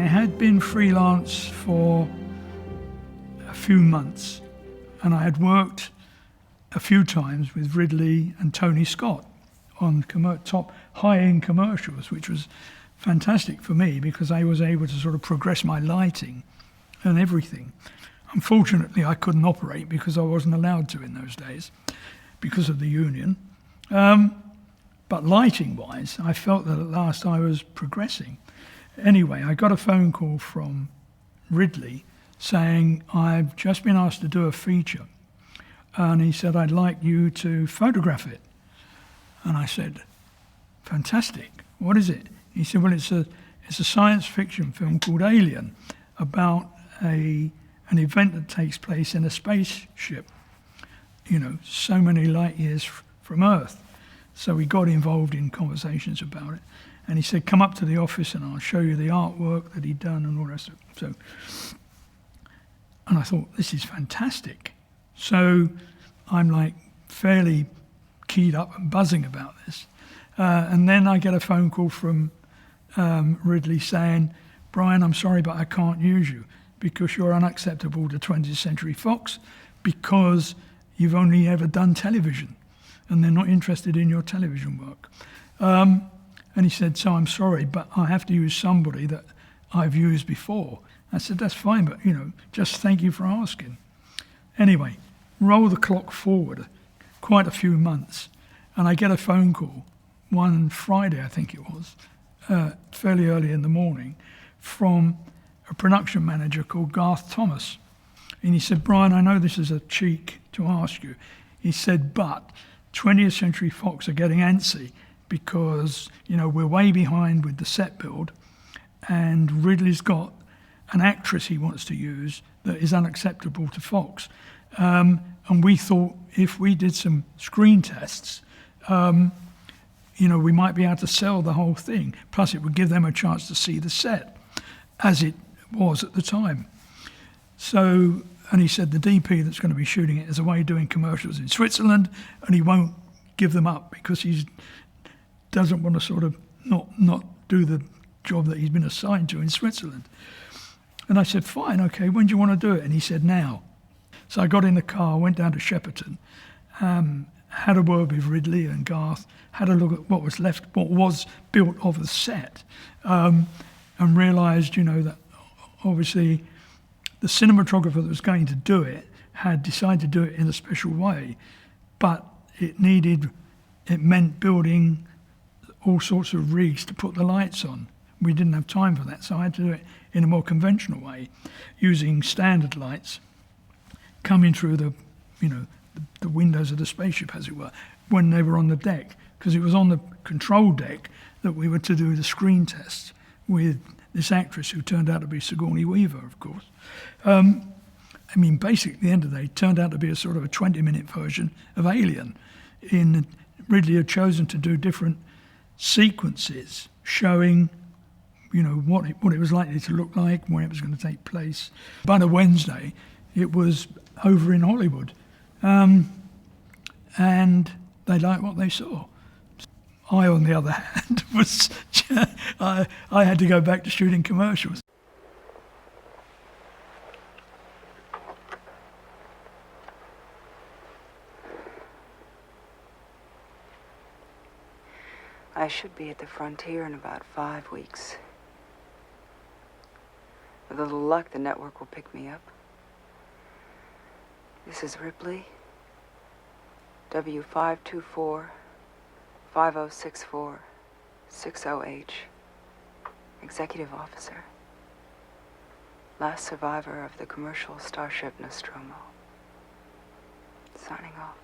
had been freelance for a few months, and I had worked a few times with Ridley and Tony Scott on top high-end commercials, which was fantastic for me because I was able to sort of progress my lighting and everything. Unfortunately, I couldn't operate because I wasn't allowed to in those days because of the union. But lighting-wise, I felt that at last I was progressing. Anyway, I got a phone call from Ridley saying, I've just been asked to do a feature. And he said, I'd like you to photograph it. And I said, fantastic, what is it? He said, well, it's a science fiction film called Alien about an event that takes place in a spaceship, you know, so many light years from Earth. So we got involved in conversations about it. And he said, come up to the office and I'll show you the artwork that he'd done and all the rest of it. So, and I thought, this is fantastic. So I'm like fairly keyed up and buzzing about this. And then I get a phone call from Ridley saying, Brian, I'm sorry, but I can't use you because you're unacceptable to 20th Century Fox because you've only ever done television and they're not interested in your television work. And he said, so I'm sorry, but I have to use somebody that I've used before. I said, that's fine, but, you know, just thank you for asking. Anyway, roll the clock forward quite a few months, and I get a phone call one Friday, I think it was, fairly early in the morning, from a production manager called Garth Thomas. And he said, Brian, I know this is a cheek to ask you. He said, but 20th Century Fox are getting antsy because, you know, we're way behind with the set build, and Ridley's got an actress he wants to use that is unacceptable to Fox. And we thought if we did some screen tests, you know, we might be able to sell the whole thing. Plus it would give them a chance to see the set as it was at the time. So, and he said the DP that's going to be shooting it is away doing commercials in Switzerland, and he won't give them up because he doesn't want to sort of not do the job that he's been assigned to in Switzerland. And I said, fine, okay, when do you want to do it? And he said, now. So I got in the car, went down to Shepperton, had a word with Ridley and Garth, had a look at what was left, what was built of the set, and realised, you know, that obviously the cinematographer that was going to do it had decided to do it in a special way, but it meant building all sorts of rigs to put the lights on. We didn't have time for that, so I had to do it in a more conventional way, using standard lights coming through the, you know, the windows of the spaceship, as it were, when they were on the deck, because it was on the control deck that we were to do the screen tests with this actress who turned out to be Sigourney Weaver, of course. I mean, basically, at the end of the day, it turned out to be a sort of a 20-minute version of Alien. Ridley had chosen to do different sequences showing, you know, what it was likely to look like, when it was going to take place. By a Wednesday, it was over in Hollywood, and they liked what they saw. I, on the other hand, I had to go back to shooting commercials. I should be at the frontier in about 5 weeks. With a little luck, the network will pick me up. This is Ripley, W524 5064 60H, Executive Officer, last survivor of the commercial starship Nostromo. Signing off.